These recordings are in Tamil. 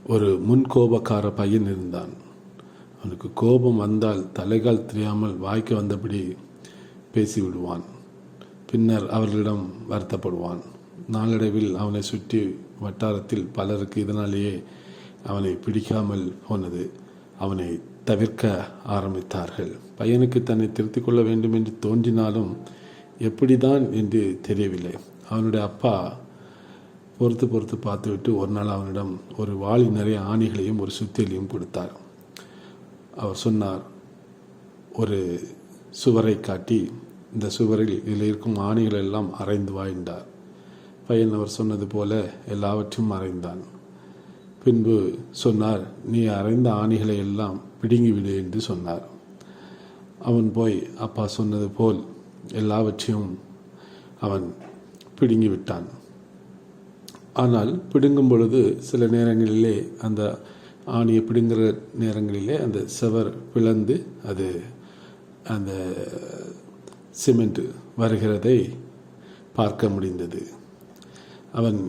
ஒரு முன்கோபக்கார பையன் இருந்தான். அவனுக்கு கோபம் வந்தால் தலைகால் தெரியாமல் வாய்க்கு வந்தபடி பேசிவிடுவான். பின்னர் அவர்களிடம் வருத்தப்படுவான். நாளடைவில் அவனை சுற்றி வட்டாரத்தில் பலருக்கு இதனாலேயே அவனை பிடிக்காமல் போனது. அவனை தவிர்க்க ஆரம்பித்தார்கள். பையனுக்கு தன்னை திருத்திக் கொள்ள வேண்டும் என்று தோன்றினாலும் எப்படிதான் என்று தெரியவில்லை. அவனுடைய அப்பா பொறுத்து பார்த்துவிட்டு ஒரு நாள் அவனிடம் ஒரு வாளி நிறைய ஆணிகளையும் ஒரு சுத்தியலையும் கொடுத்தார். அவர் சொன்னார், ஒரு சுவரை காட்டி, இந்த சுவரில் இதில் இருக்கும் ஆணிகள் எல்லாம் அரைந்து வாய்ந்தார். பையன் அவர் சொன்னது போல எல்லாவற்றையும் அரைந்தான். பின்பு சொன்னார், நீ அரைந்த ஆணிகளை எல்லாம் பிடுங்கிவிடு என்று சொன்னார். அவன் போய் அப்பா சொன்னது போல் எல்லாவற்றையும் அவன் பிடுங்கிவிட்டான். ஆனால் பிடுங்கும் பொழுது சில நேரங்களிலே அந்த ஆணியை பிடுங்குற நேரங்களிலே அந்த செவர் பிளந்து அது அந்த சிமெண்ட் வருகிறதை பார்க்க முடிந்தது. அவன்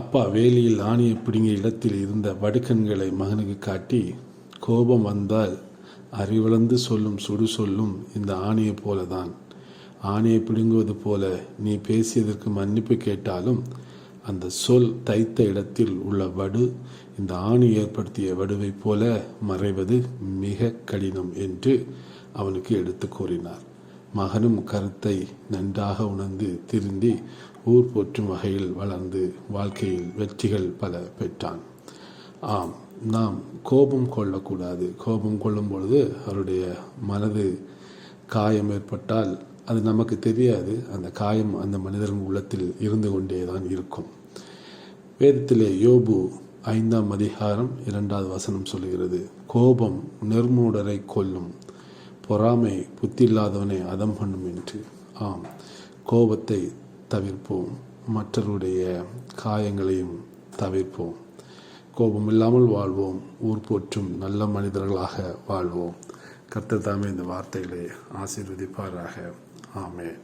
அப்பா வேலியில் ஆணியை பிடுங்கிய இடத்தில் இருந்த வடுக்கண்களை மகனுக்கு காட்டி, கோபம் வந்தால் அறிவிழந்து சொல்லும் சுடு சொல்லும் இந்த ஆணியை போலதான். ஆணியை பிடுங்குவது போல நீ பேசியதற்கு மன்னிப்பு கேட்டாலும் அந்த சொல் தைத்த இடத்தில் உள்ள வடு இந்த ஆணி ஏற்படுத்திய வடுவை போல மறைவது மிக கடினம் என்று அவனுக்கு எடுத்து கூறினார். மகனும் கருத்தை நன்றாக உணர்ந்து திருந்தி ஊர் போற்றும் வகையில் வளர்ந்து வாழ்க்கையில் வெற்றிகள் பல பெற்றான். ஆம், நாம் கோபம் கொள்ளக்கூடாது. கோபம் கொள்ளும் பொழுது அவருடைய மனது காயம் ஏற்பட்டால் அது நமக்கு தெரியாது. அந்த காயம் அந்த மனிதரின் உள்ளத்தில் இருந்து கொண்டே தான் இருக்கும். வேதத்திலே யோபு 5ஆம் அதிகாரம் 2வது வசனம் சொல்கிறது, கோபம் நெர்மூடரை கொல்லும், பொறாமை புத்தியில்லாதவனை அதம் பண்ணும் என்று. ஆம், கோபத்தை தவிர்ப்போம், மற்றவருடைய காயங்களையும் தவிர்ப்போம். கோபம் இல்லாமல் வாழ்வோம், ஊர் போற்றும் நல்ல மனிதர்களாக வாழ்வோம். கர்த்தர் தாமே இந்த வார்த்தைகளை ஆசீர்வதிப்பாராக. ஆமென்.